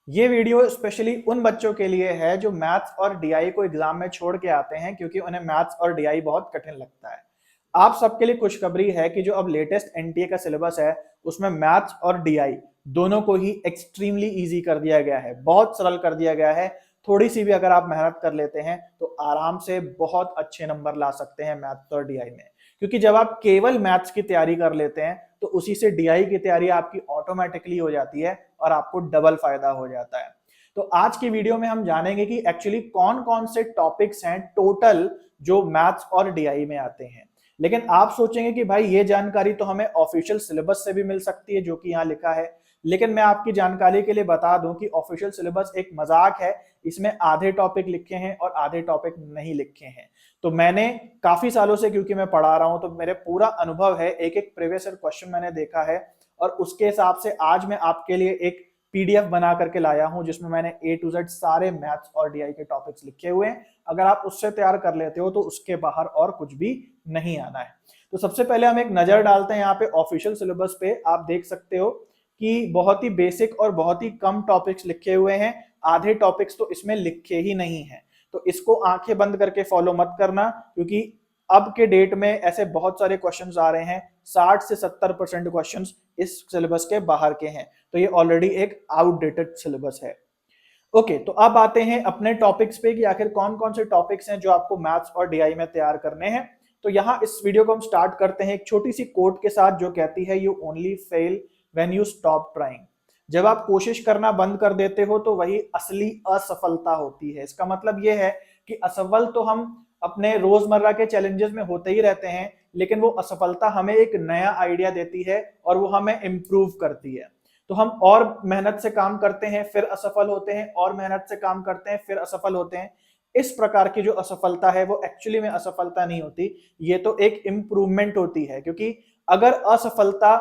ये video specially उन बच्चों के लिए है जो मैथ्स और डीआई को एग्जाम में छोड़ के आते हैं, क्योंकि उन्हें मैथ्स और डीआई बहुत कठिन लगता है। आप सबके लिए खुशखबरी है कि जो अब लेटेस्ट एनटीए का सिलेबस है उसमें मैथ्स और डीआई दोनों को ही एक्सट्रीमली इजी कर दिया गया है, बहुत सरल कर दिया गया है। थोड़ी सी भी अगर आप मेहनत कर लेते हैं तो आराम से बहुत अच्छे नंबर ला सकते हैं मैथ्स और डीआई में। क्योंकि जब आप केवल मैथ्स की तैयारी कर लेते हैं तो उसी से डीआई की तैयारी आपकी ऑटोमेटिकली हो जाती है और आपको डबल फायदा हो जाता है। तो आज की वीडियो में हम जानेंगे कि एक्चुअली कौन कौन से टॉपिक्स हैं टोटल जो मैथ्स और डीआई में आते हैं। लेकिन आप सोचेंगे कि भाई ये जानकारी तो हमें ऑफिशियल सिलेबस से भी मिल सकती है जो कि यहाँ लिखा है। लेकिन मैं आपकी जानकारी के लिए बता दूं कि ऑफिशियल सिलेबस एक मजाक है, इसमें आधे टॉपिक लिखे हैं और आधे टॉपिक नहीं लिखे हैं। तो मैंने काफी सालों से, क्योंकि मैं पढ़ा रहा हूं, तो मेरे पूरा अनुभव है, एक एक प्रीवियस ईयर क्वेश्चन मैंने देखा है और उसके हिसाब से आज मैं आपके लिए एक पीडीएफ बना करके लाया हूं जिसमें मैंने ए टू जेड सारे मैथ्स और डीआई के टॉपिक्स लिखे हुए हैं। अगर आप उससे तैयार कर लेते हो तो उसके बाहर और कुछ भी नहीं आना है। तो सबसे पहले हम एक नजर डालते हैं यहाँ पे ऑफिशियल सिलेबस पे। आप देख सकते हो कि बहुत ही बेसिक और बहुत ही कम टॉपिक्स लिखे हुए हैं, आधे टॉपिक्स तो इसमें लिखे ही नहीं है। तो इसको आंखें बंद करके फॉलो मत करना, क्योंकि अब के डेट में ऐसे बहुत सारे क्वेश्चंस आ रहे हैं, 60 से 70% क्वेश्चंस इस सिलेबस के बाहर के हैं। तो ये ऑलरेडी एक आउटडेटेड सिलेबस है। ओके, तो अब आते हैं अपने टॉपिक्स पे कि आखिर कौन कौन से टॉपिक्स हैं जो आपको मैथ्स और डीआई में तैयार करने हैं। तो यहाँ इस वीडियो को हम स्टार्ट करते हैं एक छोटी सी कोट के साथ जो कहती है, you only fail when you stop trying. जब आप कोशिश करना बंद कर देते हो तो वही असली असफलता होती है। इसका मतलब यह है कि असफल तो हम अपने रोजमर्रा के चैलेंजेस में होते ही रहते हैं, लेकिन वो असफलता हमें एक नया आइडिया देती है और वो हमें इम्प्रूव करती है। तो हम और मेहनत से काम करते हैं फिर असफल होते हैं, और मेहनत से काम करते हैं फिर असफल होते हैं। इस प्रकार की जो असफलता है वो एक्चुअली में असफलता नहीं होती, ये तो एक इम्प्रूवमेंट होती है। क्योंकि अगर असफलता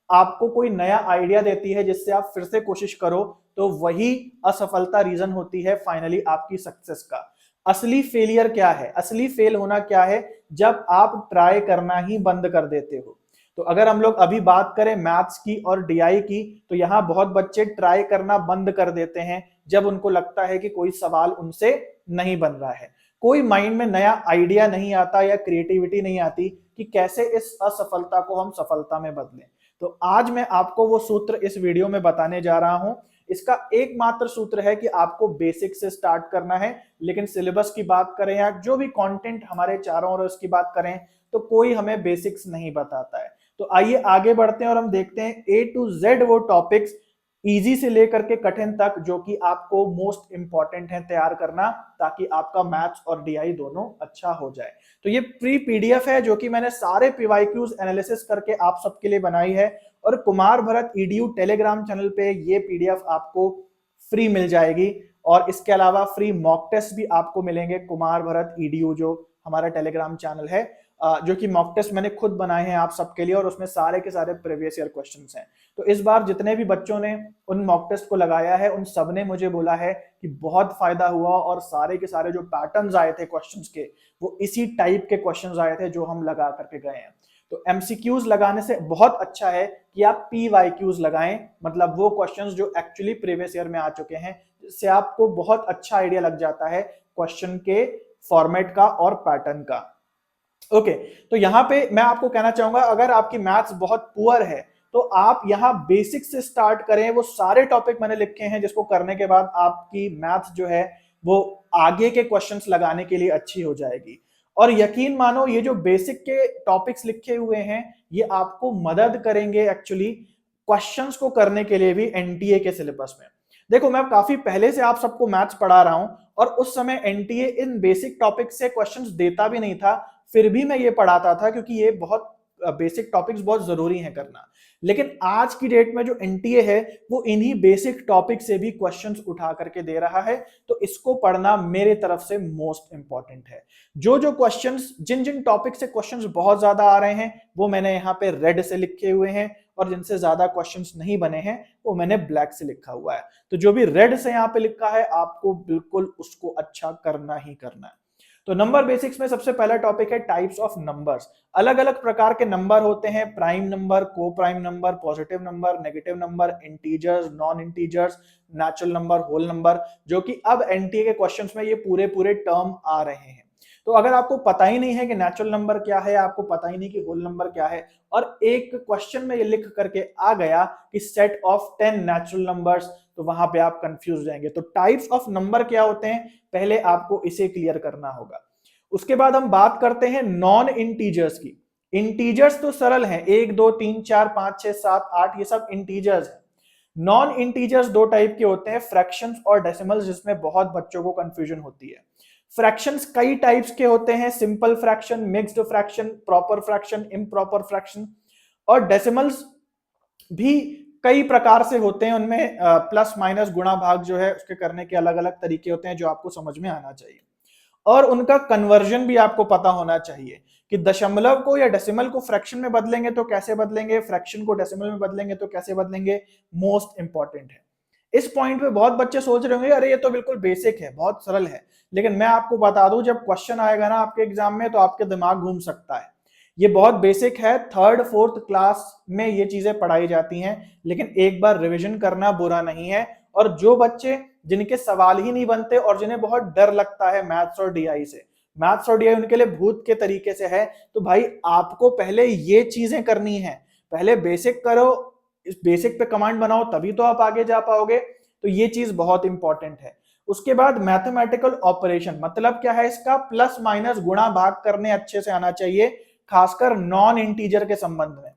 आपको कोई नया आइडिया देती है जिससे आप फिर से कोशिश करो, तो वही असफलता रीजन होती है फाइनली आपकी सक्सेस का। असली फेलियर क्या है, असली फेल होना क्या है, जब आप ट्राई करना ही बंद कर देते हो। तो अगर हम लोग अभी बात करें मैथ्स की और डीआई की, तो यहाँ बहुत बच्चे ट्राई करना बंद कर देते हैं जब उनको लगता है कि कोई सवाल उनसे नहीं बन रहा है, कोई माइंड में नया आइडिया नहीं आता या क्रिएटिविटी नहीं आती कि कैसे इस असफलता को हम सफलता में बदलें। तो आज मैं आपको वो सूत्र इस वीडियो में बताने जा रहा हूं। इसका एकमात्र सूत्र है कि आपको बेसिक से स्टार्ट करना है। लेकिन सिलेबस की बात करें या जो भी कंटेंट हमारे चारों ओर उसकी बात करें, तो कोई हमें बेसिक्स नहीं बताता है। तो आइए आगे बढ़ते हैं और हम देखते हैं ए टू जेड वो टॉपिक्स, इजी से लेकर के कठिन तक, जो कि आपको मोस्ट इंपॉर्टेंट है तैयार करना, ताकि आपका मैथ्स और डीआई दोनों अच्छा हो जाए। तो ये प्री पीडीएफ है जो कि मैंने सारे पीवाईक्यूज एनालिसिस करके आप सबके लिए बनाई है, और Kumar Bharat EDU Telegram channel पे ये पीडीएफ आपको फ्री मिल जाएगी। और इसके अलावा फ्री मॉक टेस्ट भी आपको मिलेंगे कुमार भरत ईडीयू, जो हमारा टेलीग्राम चैनल है, जो कि मॉक टेस्ट मैंने खुद बनाए हैं आप सबके लिए, और उसमें सारे के सारे प्रीवियस ईयर क्वेश्चंस हैं। तो इस बार जितने भी बच्चों ने उन मॉक टेस्ट को लगाया है उन सब ने मुझे बोला है कि बहुत फायदा हुआ, और सारे के सारे जो पैटर्न्स आए थे क्वेश्चंस के, वो इसी टाइप के क्वेश्चंस आए थे जो हम लगा करके गए हैं। तो एमसीक्यूज लगाने से बहुत अच्छा है कि आप पीवाईक्यूज लगाएं, मतलब वो क्वेश्चंस जो एक्चुअली प्रीवियस ईयर में आ चुके हैं, जिससे आपको बहुत अच्छा आइडिया लग जाता है क्वेश्चन के फॉर्मेट का और पैटर्न का। ओके, तो यहां पे मैं आपको कहना चाहूंगा, अगर आपकी मैथ्स बहुत पुअर है तो आप यहां बेसिक से स्टार्ट करें। वो सारे टॉपिक मैंने लिखे हैं जिसको करने के बाद आपकी मैथ्स जो है वो आगे के क्वेश्चंस लगाने के लिए अच्छी हो जाएगी। और यकीन मानो, ये जो बेसिक के टॉपिक्स लिखे हुए हैं ये आपको मदद करेंगे एक्चुअली क्वेश्चंस को करने के लिए भी एनटीए के सिलेबस में। देखो, मैं काफी पहले से आप सबको मैथ्स पढ़ा रहा हूं और उस समय एनटीए इन बेसिक टॉपिक से क्वेश्चंस देता भी नहीं था, फिर भी मैं ये पढ़ाता था क्योंकि ये बहुत बेसिक टॉपिक्स बहुत जरूरी हैं करना। लेकिन आज की डेट में जो एनटीए है वो इन्हीं बेसिक टॉपिक से भी क्वेश्चंस उठा करके दे रहा है, तो इसको पढ़ना मेरे तरफ से मोस्ट इंपॉर्टेंट है। जो जो क्वेश्चंस, जिन जिन टॉपिक से क्वेश्चंस बहुत ज्यादा आ रहे हैं वो मैंने यहाँ पे रेड से लिखे हुए हैं, और जिनसे ज्यादा क्वेश्चंस नहीं बने हैं वो मैंने ब्लैक से लिखा हुआ है। तो जो भी रेड से यहाँ पे लिखा है आपको बिल्कुल उसको अच्छा करना ही करना है। तो नंबर बेसिक्स में सबसे पहला टॉपिक है टाइप्स ऑफ नंबर्स। अलग अलग प्रकार के नंबर होते हैं, prime number, co prime number, positive number, negative number, integers, non integers, natural number, whole number, जो कि अब एनटीए के क्वेश्चंस में ये पूरे पूरे टर्म आ रहे हैं। तो अगर आपको पता ही नहीं है कि नेचुरल नंबर क्या है, आपको पता ही नहीं कि होल नंबर क्या है, और एक क्वेश्चन में ये लिख करके आ गया कि सेट ऑफ 10 नेचुरल नंबर्स, तो वहां पे आप कंफ्यूज हो जाएंगे। तो टाइप्स ऑफ नंबर क्या होते हैं, पहले आपको इसे क्लियर करना होगा। उसके बाद हम बात करते हैं नॉन इंटीजर्स की। इंटीजर्स तो सरल हैं, 1 2 3 4 5 6 7 8, ये सब इंटीजर्स हैं। नॉन इंटीजर्स दो टाइप के होते हैं, फ्रैक्शंस और डेसिमल्स, जिसमें बहुत बच्चों को कंफ्यूजन होती है। फ्रैक्शंस कई टाइप्स के होते हैं, simple fraction, mixed fraction, proper fraction, improper fraction, और डेसिमल्स भी कई प्रकार से होते हैं। उनमें प्लस माइनस गुणा भाग जो है उसके करने के अलग अलग तरीके होते हैं, जो आपको समझ में आना चाहिए। और उनका कन्वर्जन भी आपको पता होना चाहिए कि दशमलव को या डेसिमल को फ्रैक्शन में बदलेंगे तो कैसे बदलेंगे, फ्रैक्शन को डेसिमल में बदलेंगे तो कैसे बदलेंगे, मोस्ट इंपॉर्टेंट है। इस पॉइंट पे बहुत बच्चे सोच रहे होंगे अरे ये तो बिल्कुल बेसिक है, बहुत सरल है, लेकिन मैं आपको बता दूं जब क्वेश्चन आएगा ना आपके एग्जाम में तो आपके दिमाग घूम सकता है। ये बहुत बेसिक है, थर्ड फोर्थ क्लास में ये चीजें पढ़ाई जाती हैं, लेकिन एक बार रिवीजन करना बुरा नहीं है। और जो बच्चे जिनके सवाल ही नहीं बनते और जिन्हें बहुत डर लगता है मैथ्स और डीआई से, मैथ्स और डीआई उनके लिए भूत के तरीके से है, तो भाई आपको पहले ये चीजें करनी है, पहले बेसिक करो, इस बेसिक पे कमांड बनाओ, तभी तो आप आगे जा पाओगे। तो ये चीज बहुत इंपॉर्टेंट है। उसके बाद मैथमेटिकल ऑपरेशन, मतलब क्या है इसका, प्लस माइनस गुणा भाग करने अच्छे से आना चाहिए, खासकर नॉन इंटीजर के संबंध में।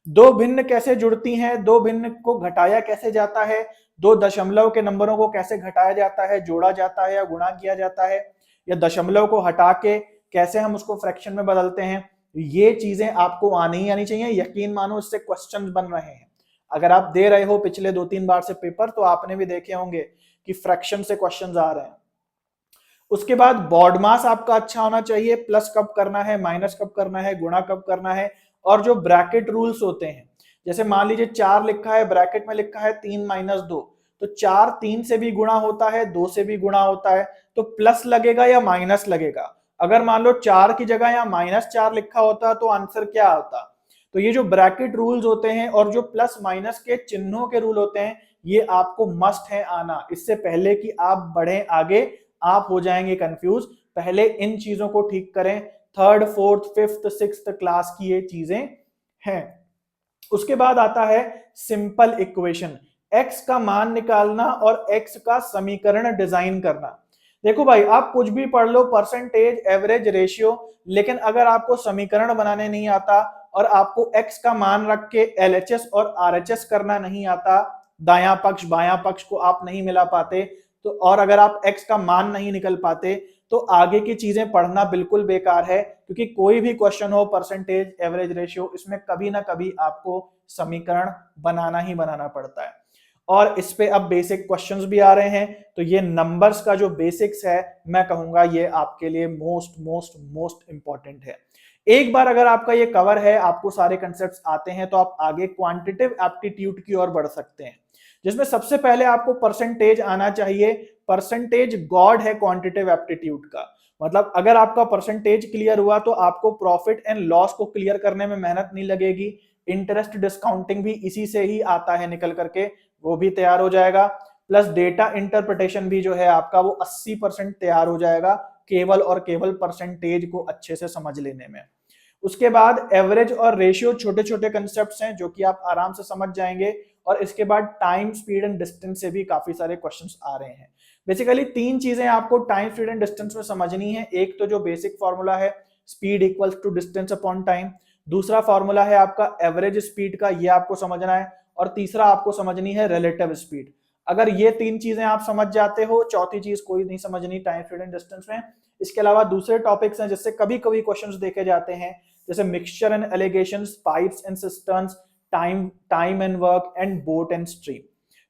दो भिन्न कैसे जुड़ती हैं, दो भिन्न को घटाया कैसे जाता है, दो दशमलव के नंबरों को कैसे घटाया जाता है, जोड़ा जाता है या गुणा किया जाता है, या दशमलव को हटा के कैसे हम उसको फ्रैक्शन में बदलते हैं, ये चीजें आपको आनी ही आनी चाहिए। यकीन मानो इससे क्वेश्चंस बन रहे हैं। अगर आप दे रहे हो पिछले 2-3 बार से पेपर, तो आपने भी देखे होंगे कि फ्रैक्शन से क्वेश्चंस आ रहे हैं। उसके बाद बॉड मास आपका अच्छा होना चाहिए, प्लस कब करना है, माइनस कब करना है, गुणा कब करना है, और जो ब्रैकेट रूल्स होते हैं, जैसे मान लीजिए 4 लिखा है, ब्रैकेट में लिखा है 3 - 2, तो 4 3 से भी गुणा होता है, 2 से भी गुणा होता है, तो प्लस लगेगा या माइनस लगेगा। अगर मान लो 4 की जगह या -4 लिखा होता तो आंसर क्या आता। तो ये जो ब्रैकेट रूल्स होते हैं और जो प्लस माइनस के चिन्हों के रूल होते हैं, ये आपको मस्ट है आना, इससे पहले कि आप बढ़े आगे आप हो जाएंगे कंफ्यूज। पहले इन चीजों को ठीक करें, third fourth fifth sixth class की ये चीजें हैं। उसके बाद आता है सिंपल इक्वेशन, एक्स का मान निकालना और एक्स का समीकरण डिजाइन करना। देखो भाई, आप कुछ भी पढ़ लो, परसेंटेज, एवरेज, रेशियो, लेकिन अगर आपको समीकरण बनाने नहीं आता और आपको एक्स का मान रख के एलएचएस और आरएचएस करना नहीं आता, दायां पक्ष बायां पक्ष को आप नहीं मिला पाते, तो और अगर आप एक्स का मान नहीं निकल पाते, तो आगे की चीजें पढ़ना बिल्कुल बेकार है। क्योंकि कोई भी क्वेश्चन हो, परसेंटेज, एवरेज, रेशियो, इसमें कभी ना कभी आपको समीकरण बनाना ही बनाना पड़ता है। और इस पे अब बेसिक क्वेश्चंस भी आ रहे हैं, तो ये नंबर्स का जो बेसिक्स है, मैं कहूंगा ये आपके लिए मोस्ट मोस्ट मोस्ट इंपॉर्टेंट है। एक बार अगर आपका ये कवर है, आपको सारे कंसेप्ट्स आते हैं, तो आप आगे क्वांटिटेटिव एप्टीट्यूड की ओर बढ़ सकते हैं, जिसमें सबसे पहले आपको परसेंटेज आना चाहिए। परसेंटेज गॉड है क्वांटिटेटिव एप्टीट्यूड का। मतलब अगर आपका परसेंटेज क्लियर हुआ तो आपको प्रॉफिट एंड लॉस को क्लियर करने में मेहनत नहीं लगेगी। इंटरेस्ट डिस्काउंटिंग भी इसी से ही आता है निकल करके, वो भी तैयार हो जाएगा। प्लस डेटा इंटरप्रिटेशन भी जो है आपका, वो 80% तैयार हो जाएगा, केवल और केवल परसेंटेज को अच्छे से समझ लेने में। उसके बाद एवरेज और रेशियो छोटे छोटे कंसेप्ट्स हैं जो कि आप आराम से समझ जाएंगे। और इसके बाद टाइम, स्पीड एंड डिस्टेंस से भी काफी सारे क्वेश्चंस आ रहे हैं। बेसिकली 3 चीजें आपको टाइम, स्पीड एंड डिस्टेंस में समझनी है। एक तो जो बेसिक फॉर्मूला है, speed equals to distance upon time. दूसरा फॉर्मूला है आपका एवरेज स्पीड का, ये आपको समझना है। और तीसरा आपको समझनी है रिलेटिव स्पीड। अगर ये 3 चीजें आप समझ जाते हो, चौथी चीज कोई नहीं समझनी टाइम, स्पीड एंड डिस्टेंस में। इसके अलावा दूसरे टॉपिक्स हैं जिससे कभी कभी क्वेश्चंस देखे जाते हैं, जैसे mixture and alligations, pipes and cisterns, time and work and boat and stream.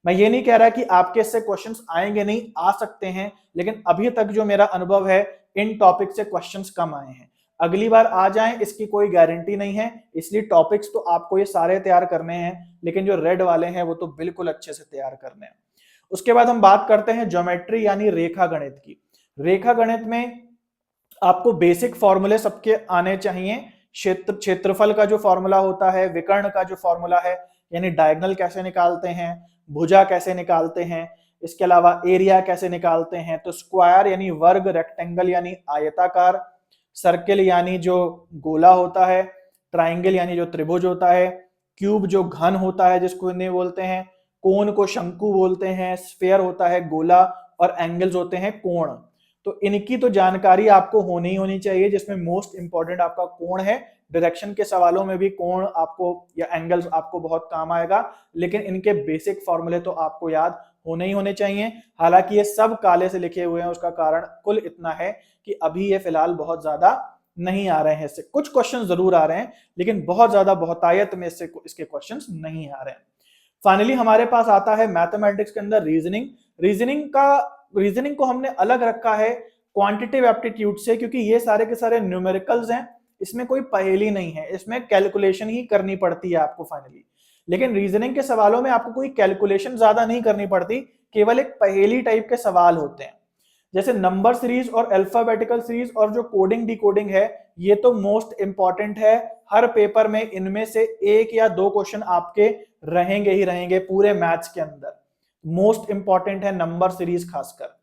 मैं ये नहीं कह रहा कि आपके इससे क्वेश्चंस आएंगे नहीं, आ सकते हैं, लेकिन अभी तक जो मेरा अनुभव है, इन टॉपिक से क्वेश्चंस कम आए हैं। अगली बार आ जाएं इसकी कोई गारंटी नहीं है, इसलिए टॉपिक्स तो आपको ये सारे तैयार करने हैं, लेकिन जो रेड वाले हैं वो तो बिल्कुल अच्छे से तैयार करने हैं। उसके बाद हम बात करते हैं ज्योमेट्री यानी रेखा गणित की। रेखा गणित में आपको बेसिक फॉर्मूले सबके आने चाहिए। क्षेत्रफल का जो फॉर्मूला होता है, विकर्ण का जो फॉर्मूला है, यानी डायगोनल कैसे निकालते हैं, भुजा कैसे निकालते हैं, इसके अलावा एरिया कैसे निकालते हैं। तो स्क्वायर यानी वर्ग, रेक्टेंगल यानी आयताकार, सर्किल यानी जो गोला होता है, ट्राइंगल यानी जो त्रिभुज होता है, क्यूब जो घन होता है जिसको हिंदी में बोलते हैं, कोन को शंकु बोलते हैं, स्फेयर होता है गोला, और एंगल्स होते हैं कोण। तो इनकी तो जानकारी आपको होनी ही होनी चाहिए, जिसमें मोस्ट इंपॉर्टेंट आपका कोण है। डायरेक्शन के सवालों में भी कोण आपको या एंगल्स आपको बहुत काम आएगा, लेकिन इनके बेसिक फॉर्मूले तो आपको याद होने ही होने चाहिए। हालांकि ये सब काले से लिखे हुए हैं, उसका कारण कुल इतना है कि अभी ये फिलहाल बहुत ज्यादा नहीं आ रहे हैं। इससे कुछ क्वेश्चन जरूर आ रहे हैं, लेकिन बहुत ज्यादा बहुतायत में इससे इसके क्वेश्चन नहीं आ रहे हैं। फाइनली हमारे पास आता है मैथमेटिक्स के अंदर रीजनिंग। रीजनिंग को हमने अलग रखा है क्वांटिटेटिव एप्टीट्यूड से, क्योंकि ये सारे के सारे न्यूमेरिकल्स हैं, इसमें कोई पहेली नहीं है, इसमें कैलकुलेशन ही करनी पड़ती है आपको फाइनली। लेकिन रीजनिंग के सवालों में आपको कोई कैलकुलेशन ज्यादा नहीं करनी पड़ती, केवल एक पहेली टाइप के सवाल होते हैं। जैसे नंबर सीरीज और अल्फाबेटिकल सीरीज और जो कोडिंग डिकोडिंग है, ये तो मोस्ट इंपॉर्टेंट है। हर पेपर में इनमें से एक या दो क्वेश्चन आपके रहेंगे ही रहेंगे पूरे मैथ्स के अंदर। मोस्ट इंपॉर्टेंट है नंबर सीरीज खासकर।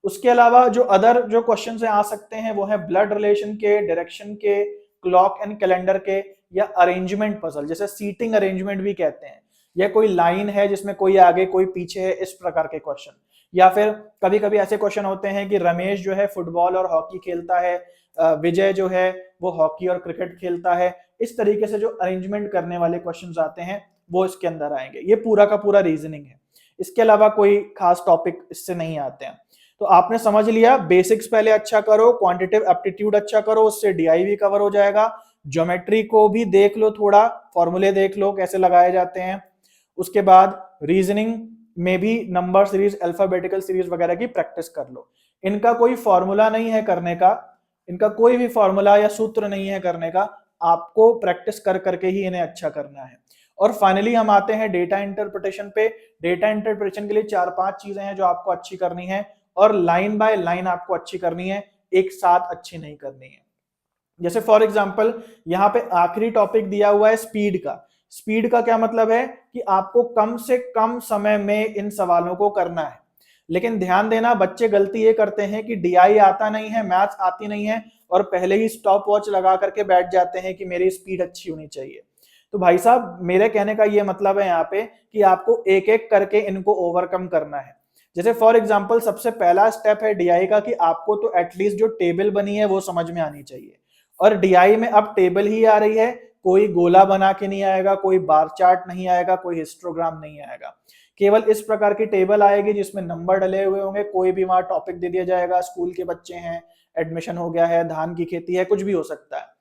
उसके अलावा जो अदर जो क्वेश्चन आ सकते हैं वो है ब्लड रिलेशन के, डायरेक्शन के, क्लॉक एंड कैलेंडर के, या अरेंजमेंट पजल, जैसे सीटिंग अरेंजमेंट भी कहते हैं, या कोई लाइन है जिसमें कोई आगे कोई पीछे है, इस प्रकार के क्वेश्चन। या फिर कभी कभी ऐसे क्वेश्चन होते हैं कि रमेश जो है फुटबॉल और हॉकी खेलता है, विजय जो है वो हॉकी और क्रिकेट खेलता है। इस तरीके से जो अरेंजमेंट करने वाले क्वेश्चन आते हैं वो इसके अंदर आएंगे। ये पूरा का पूरा रीजनिंग है, इसके अलावा कोई खास टॉपिक इससे नहीं आते हैं। तो आपने समझ लिया, बेसिक्स पहले अच्छा करो, क्वांटिटेटिव एप्टीट्यूड अच्छा करो, उससे डीआई भी कवर हो जाएगा। ज्योमेट्री को भी देख लो, थोड़ा फॉर्मूले देख लो कैसे लगाए जाते हैं। उसके बाद रीजनिंग में भी नंबर सीरीज, अल्फाबेटिकल सीरीज वगैरह की प्रैक्टिस कर लो। इनका कोई फॉर्मूला नहीं है करने का, इनका कोई भी फॉर्मूला या सूत्र नहीं है करने का, आपको प्रैक्टिस कर करके ही इन्हें अच्छा करना है। और फाइनली हम आते हैं डेटा इंटरप्रिटेशन पे। डेटा इंटरप्रिटेशन के लिए 4-5 चीजें हैं जो आपको अच्छी करनी है, और लाइन बाय लाइन आपको अच्छी करनी है, एक साथ अच्छी नहीं करनी है। जैसे फॉर एग्जांपल यहाँ पे आखिरी टॉपिक दिया हुआ है स्पीड का। स्पीड का क्या मतलब है कि आपको कम से कम समय में इन सवालों को करना है। लेकिन ध्यान देना, बच्चे गलती ये करते हैं कि डीआई आता नहीं है, मैथ्स आती नहीं है, और पहले ही स्टॉप वॉच लगा करके बैठ जाते हैं कि मेरी स्पीड अच्छी होनी चाहिए। तो भाई साहब, मेरे कहने का ये मतलब है यहाँ पे कि आपको एक एक करके इनको ओवरकम करना है। जैसे फॉर एग्जांपल सबसे पहला स्टेप है डीआई का कि आपको तो एटलीस्ट जो टेबल बनी है वो समझ में आनी चाहिए। और डीआई में अब टेबल ही आ रही है, कोई गोला बना के नहीं आएगा, कोई बार चार्ट नहीं आएगा, कोई हिस्टोग्राम नहीं आएगा। केवल इस प्रकार की टेबल आएगी जिसमें नंबर डले हुए होंगे, कोई भी वहां टॉपिक दे दिया जाएगा, स्कूल के बच्चे हैं, एडमिशन हो गया है, धान की खेती है, कुछ भी हो सकता है।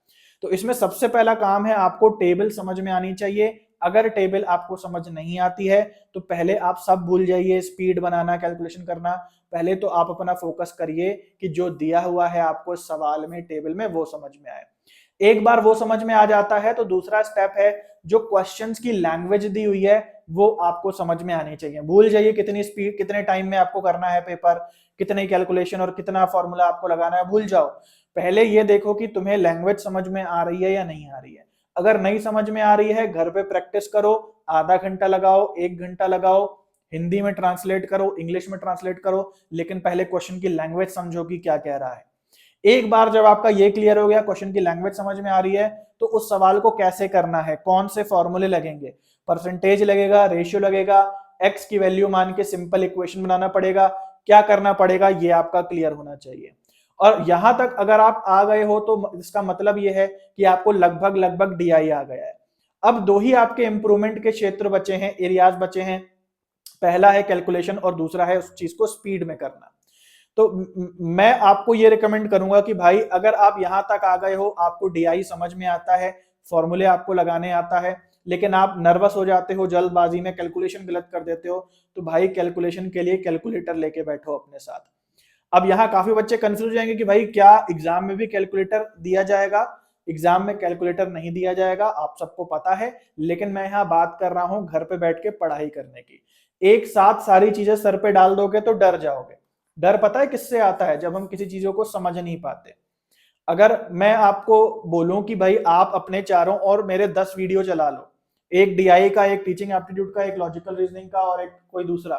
तो इसमें सबसे पहला काम है आपको टेबल समझ में आनी चाहिए। अगर टेबल आपको समझ नहीं आती है तो पहले आप सब भूल जाइए, स्पीड बनाना, कैलकुलेशन करना। पहले तो आप अपना फोकस करिए कि जो दिया हुआ है आपको सवाल में, टेबल में, वो समझ में आए। एक बार वो समझ में आ जाता है तो दूसरा स्टेप है जो क्वेश्चंस की लैंग्वेज दी हुई है वो आपको समझ में आनी चाहिए। भूल जाइए कितनी स्पीड, कितने टाइम में आपको करना है पेपर, कितने कैलकुलेशन और कितना फॉर्मूला आपको लगाना है, भूल जाओ। पहले ये देखो कि तुम्हें लैंग्वेज समझ में आ रही है या नहीं आ रही है। अगर नहीं समझ में आ रही है, घर पे प्रैक्टिस करो, आधा घंटा लगाओ, 1 घंटा लगाओ, हिंदी में ट्रांसलेट करो, इंग्लिश में ट्रांसलेट करो, लेकिन पहले क्वेश्चन की लैंग्वेज समझो कि क्या कह रहा है। एक बार जब आपका ये क्लियर हो गया, क्वेश्चन की लैंग्वेज समझ में आ रही है, तो उस सवाल को कैसे करना है, कौन से फॉर्मूले लगेंगे, परसेंटेज लगेगा, रेशियो लगेगा, एक्स की वैल्यू मान के सिंपल इक्वेशन बनाना पड़ेगा, क्या करना पड़ेगा, ये आपका क्लियर होना चाहिए। और यहां तक अगर आप आ गए हो तो इसका मतलब ये है कि आपको लगभग लगभग डीआई आ गया है। अब दो ही आपके इंप्रूवमेंट के क्षेत्र बचे हैं, एरियाज बचे हैं। पहला है कैलकुलेशन और दूसरा है उस चीज को स्पीड में करना। तो मैं आपको ये रिकमेंड करूंगा कि भाई अगर आप यहां तक आ गए हो, आपको डीआई समझ में आता है, फॉर्मूले आपको लगाने आता है, लेकिन आप नर्वस हो जाते हो, जल्दबाजी में कैलकुलेशन गलत कर देते हो, तो भाई कैलकुलेशन के लिए कैलकुलेटर लेके बैठो अपने साथ। अब यहाँ काफी बच्चे कंफ्यूज हो जाएंगे कि भाई क्या एग्जाम में भी कैलकुलेटर दिया जाएगा? एग्जाम में कैलकुलेटर नहीं दिया जाएगा, आप सबको पता है, लेकिन मैं यहाँ बात कर रहा हूँ घर पे बैठ के पढ़ाई करने की। एक साथ सारी चीजें सर पे डाल दोगे तो डर जाओगे। डर पता है किससे आता है? जब हम किसी चीजों को समझ नहीं पाते। अगर मैं आपको बोलूं कि भाई आप अपने चारों और मेरे 10 वीडियो चला लो, एक डीआई का, एक टीचिंग एप्टीट्यूड का, एक लॉजिकल रीजनिंग का और एक कोई दूसरा,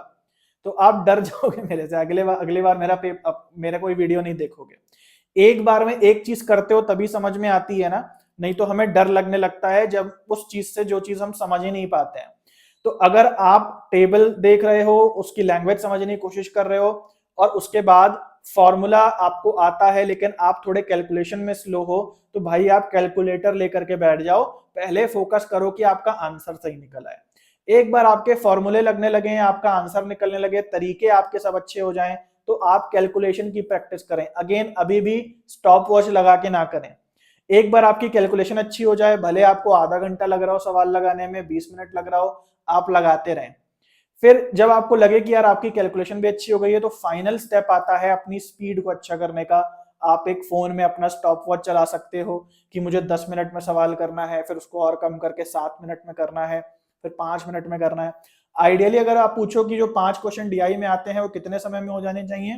तो आप डर जाओगे मेरे से, अगले बार मेरा कोई वीडियो नहीं देखोगे। एक बार में एक चीज करते हो तभी समझ में आती है ना, नहीं तो हमें डर लगने लगता है जब उस चीज से जो चीज हम समझ ही नहीं पाते हैं। तो अगर आप टेबल देख रहे हो, उसकी लैंग्वेज समझने की कोशिश कर रहे हो और उसके बाद फॉर्मूला आपको आता है लेकिन आप थोड़े कैलकुलेशन में स्लो हो, तो भाई आप कैलकुलेटर लेकर के बैठ जाओ, पहले फोकस करो कि आपका आंसर सही निकल आए। एक बार आपके फॉर्मूले लगने लगे, आपका आंसर निकलने लगे, तरीके आपके सब अच्छे हो जाएं, तो आप कैलकुलेशन की प्रैक्टिस करें। अगेन अभी भी स्टॉप वॉच लगा के ना करें। एक बार आपकी कैलकुलेशन अच्छी हो जाए, भले आपको आधा घंटा लग रहा हो सवाल लगाने में, 20 मिनट लग रहा हो, आप लगाते रहें। फिर जब आपको लगे कि यार आपकी कैलकुलेशन भी अच्छी हो गई है, तो फाइनल स्टेप आता है अपनी स्पीड को अच्छा करने का। आप एक फोन में अपना स्टॉप वॉच चला सकते हो कि मुझे 10 मिनट में सवाल करना है, फिर उसको और कम करके 7 मिनट में करना है, फिर 5 मिनट में करना है। आइडियली अगर आप पूछो कि जो 5 क्वेश्चन डीआई में आते हैं वो कितने समय में हो जाने चाहिए,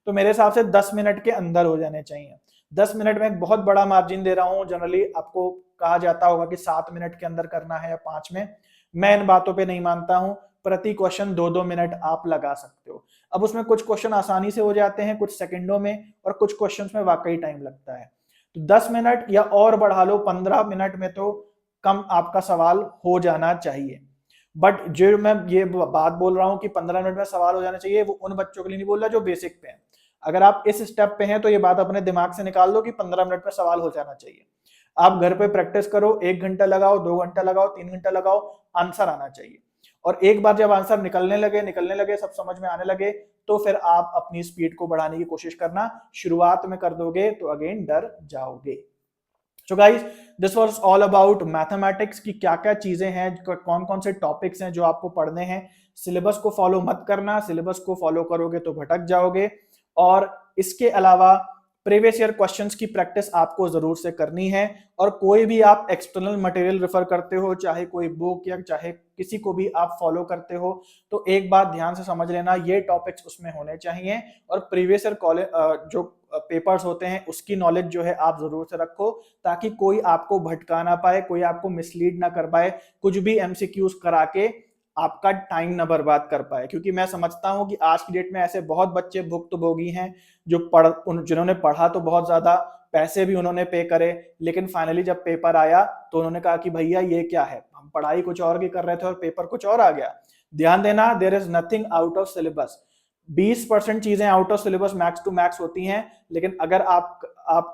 तो मेरे हिसाब से 10 मिनट के अंदर हो जाने चाहिए। 10 मिनट में एक बहुत बड़ा मार्जिन दे रहा हूं, जनरली आपको कहा जाता होगा कि 7 मिनट के अंदर करना है या 5 में। मैं इन बातों पे नहीं मानता हूं। प्रति क्वेश्चन 2-2 मिनट आप लगा सकते हो। अब उसमें कुछ क्वेश्चन आसानी से हो जाते हैं, कुछ सेकंडों में, और कुछ क्वेश्चंस में वाकई टाइम लगता है। तो 10 मिनट या और बढ़ा लो, 15 मिनट में तो कम आपका सवाल हो जाना चाहिए। बट जो मैं ये बात बोल रहा हूं कि 15 मिनट में सवाल हो जाना चाहिए, वो उन बच्चों के लिए नहीं बोल रहा जो बेसिक पे हैं। अगर आप इस स्टेप पे हैं तो ये बात अपने दिमाग से निकाल दो कि 15 मिनट में सवाल हो जाना चाहिए। आप घर पे प्रैक्टिस करो, 1 घंटा लगाओ, 2 घंटा लगाओ, 3 घंटा लगाओ, आंसर आना चाहिए। और एक बार जब आंसर निकलने लगे, सब समझ में आने लगे, तो फिर आप अपनी स्पीड को बढ़ाने की कोशिश करना। शुरुआत में कर दोगे तो अगेन डर जाओगे। So guys, this was all about mathematics की क्या क्या चीजें हैं, कौन कौन से टॉपिक्स हैं जो आपको पढ़ने हैं। सिलेबस को फॉलो मत करना, सिलेबस को फॉलो करोगे तो भटक जाओगे। और इसके अलावा प्रीवियस ईयर क्वेश्चंस की प्रैक्टिस आपको जरूर से करनी है। और कोई भी आप एक्सटर्नल मटेरियल रेफर करते हो, चाहे कोई बुक या चाहे किसी को भी आप फॉलो करते हो, तो एक बात ध्यान से समझ लेना, ये टॉपिक्स उसमें होने चाहिए। और प्रीवियस ईयर कॉलेज जो पेपर्स होते हैं उसकी नॉलेज जो है आप जरूर से रखो, ताकि कोई आपको भटका ना पाए, कोई आपको मिसलीड ना कर पाए, कुछ भी एमसीक्यूज करा के आपका टाइम ना बर्बाद कर पाए। क्योंकि मैं समझता हूं कि आज की डेट में ऐसे बहुत बच्चे भुक्तभोगी हैं जो जिन्होंने पढ़ा तो बहुत ज्यादा, पैसे भी उन्होंने पे करे, लेकिन फाइनली जब पेपर आया तो उन्होंने कहा कि भैया ये क्या है, हम पढ़ाई कुछ और की कर रहे थे और पेपर कुछ और आ गया। ध्यान देना, there is nothing out of syllabus. 20% चीजें out of syllabus max to max होती हैं, लेकिन अगर आप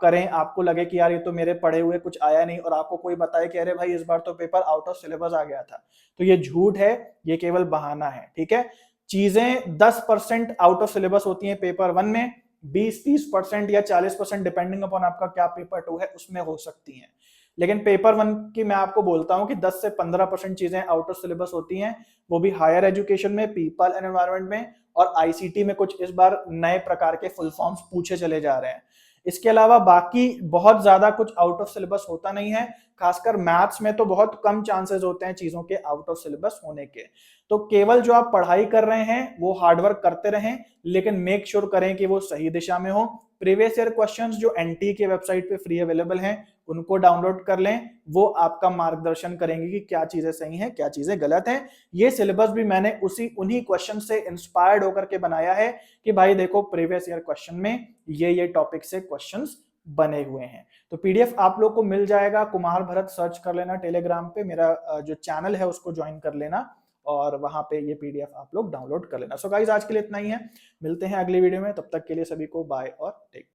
करें, आपको लगे कि यार ये तो मेरे पढ़े हुए कुछ आया नहीं, और आपको कोई बताए कि अरे भाई इस बार तो पेपर आउट ऑफ सिलेबस आ गया था, तो ये झूठ है, ये केवल बहाना है। ठीक है, चीजें 10% आउट ऑफ सिलेबस होती हैं पेपर 1 में, 20-30% या 40% डिपेंडिंग अपॉन आपका क्या पेपर 2 है उसमें हो सकती हैं। लेकिन पेपर 1 की मैं आपको बोलता हूं कि 10 से 15% चीजें आउट ऑफ सिलेबस होती हैं, वो भी हायर एजुकेशन में, पीपल एंड एनवायरनमेंट में, और आईसीटी में कुछ इस बार नए प्रकार के फुल फॉर्म्स पूछे चले जा रहे हैं। इसके अलावा बाकी बहुत ज्यादा कुछ आउट ऑफ सिलेबस होता नहीं है। खासकर मैथ्स में तो बहुत कम चांसेस होते हैं चीजों के आउट ऑफ सिलेबस होने के। तो केवल जो आप पढ़ाई कर रहे हैं वो हार्डवर्क करते रहें, लेकिन मेक श्योर करें कि वो सही दिशा में हो। प्रीवियस ईयर क्वेश्चंस जो एनटी के वेबसाइट पे फ्री अवेलेबल हैं उनको डाउनलोड कर लें, वो आपका मार्गदर्शन करेंगे कि क्या चीजें सही हैं, क्या चीजें गलत हैं। ये सिलेबस भी मैंने उन्हीं क्वेश्चन से इंस्पायर्ड होकर के बनाया है कि भाई देखो प्रीवियस ईयर क्वेश्चन में ये टॉपिक से क्वेश्चंस बने हुए हैं। तो पीडीएफ आप लोग को मिल जाएगा, कुमार भरत सर्च कर लेना टेलीग्राम पे, मेरा जो चैनल है उसको ज्वाइन कर लेना, और वहां पे ये पीडीएफ आप लोग डाउनलोड कर लेना। सो गाइस, आज के लिए इतना ही है, मिलते हैं अगली वीडियो में, तब तक के लिए सभी को बाय और टेक।